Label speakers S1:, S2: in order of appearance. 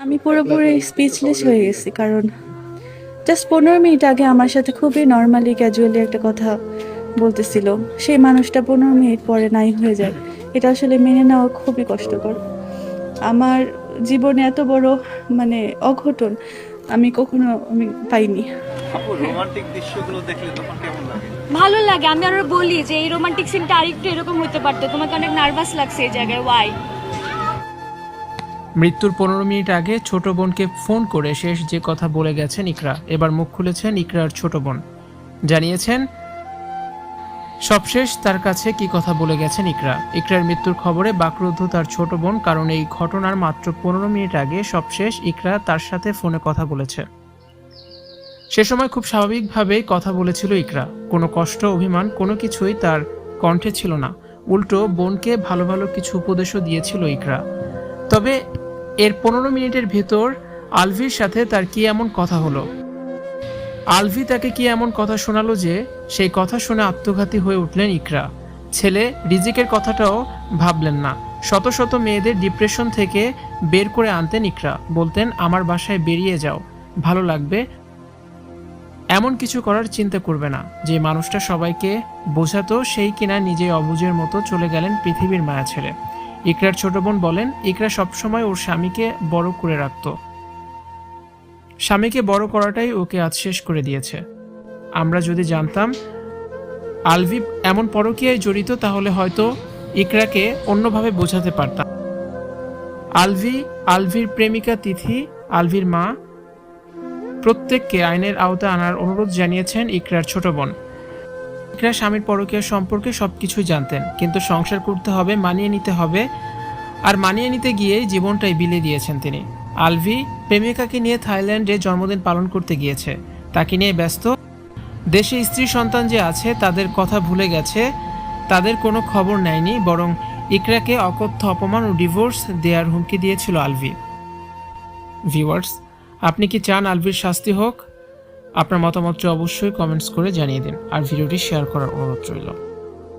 S1: আমি পুরোপুরি স্পিচলেস হয়ে গেছি, কারণ জাস্ট 15 মিনিট আগে আমার সাথে খুবই নর্মালি ক্যাজুয়ালি একটা কথা বলতেছিল, সেই মানুষটা 15 মিনিট পরে নাই হয়ে যায়। এটা আসলে মেনে নেওয়া খুবই কষ্টকর। আমার জীবনে এত বড় মানে অঘটন আমি কখনো পাইনি।
S2: আপু, রোমান্টিক দৃশ্যগুলো দেখলে তখন কেমন লাগে?
S3: ভালো লাগে। আমি আরো বলি যে এই রোমান্টিক সিনটা আরেকটু এরকম হতে পারতো। তোমাকে অনেক নার্ভাস লাগছে এই জায়গায়, ওয়াই?
S4: মৃত্যুর 15 মিনিট আগে ছোট বোনকে ফোন করে শেষ যে কথা বলে গেছেন ইকরা, এবার মুখ খুলেছেন ইকরার ছোট বোন। জানিয়েছেন সবশেষ তার কাছে কি কথা বলে গেছেন ইকরা। ইকরার মৃত্যুর খবরে বাকরুদ্ধ তার ছোট বোন, কারণ এই ঘটনার মাত্র 15 মিনিট আগে সবশেষ ইকরা তার সাথে ফোনে কথা বলেছে। সে সময় খুব স্বাভাবিকভাবেই কথা বলেছিল ইকরা। কোনো কষ্ট, অভিমান কোনো কিছুই তার কণ্ঠে ছিল না। উল্টো বোনকে ভালো ভালো কিছু উপদেশও দিয়েছিল ইকরা। তবে এর 15 মিনিটের ভেতর আলভির সাথে তার কি এমন কথা হলো, আলভি তাকে কি এমন কথা শোনালো যে সেই কথা শুনে আত্মঘাতী হয়ে উঠলেন ইকরা। ছেলে রিজিকের কথাটাও ভাবলেন না। শত শত মেয়েদের ডিপ্রেশন থেকে বের করে আনতেন ইকরা। বলতেন, আমার বাসায় বেরিয়ে যাও, ভালো লাগবে, এমন কিছু করার চিন্তা করবে না। যে মানুষটা সবাইকে বোঝাতো সেই কিনা নিজেই অবুঝের মতো চলে গেলেন পৃথিবীর মায়া ছেড়ে। ইকরার ছোট বোন বলেন, ইকরা সবসময় ওর স্বামীকে বড় করে রাখত। স্বামীকে বড় করাটাই ওকে আজ শেষ করে দিয়েছে। আমরা যদি জানতাম আলভি এমন পরকীয়ায় জড়িত, তাহলে হয়তো ইকরাকে অন্যভাবে বোঝাতে পারতাম। আলভির প্রেমিকা তিথি, আলভির মা প্রত্যেককে আইনের আওতায় আনার অনুরোধ জানিয়েছেন ইকরার ছোট বোন। ইকরা স্বামীর পরকীয়া সম্পর্কে সবকিছুই জানতেন, কিন্তু সংসার করতে হবে, মানিয়ে নিতে হবে, আর মানিয়ে নিতে গিয়ে জীবনটাই বিলিয়ে দিয়েছেন তিনি। আলভি প্রেমিকাকে নিয়ে থাইল্যান্ডে জন্মদিন পালন করতে গিয়েছে, তাকে নিয়ে ব্যস্ত। দেশে স্ত্রী সন্তান যে আছে তাদের কথা ভুলে গেছে, তাদের কোনো খবর নেয়নি, বরং ইকরাকে অকথ্য অপমান ও ডিভোর্স দেওয়ার হুমকি দিয়েছিল আলভি। ভিউয়ার্স, আপনি কি চান আলভির শাস্তি হোক? আপনার মতামতটি অবশ্যই কমেন্টস করে জানিয়ে দিন, আর ভিডিওটি শেয়ার করার অনুরোধ রইল।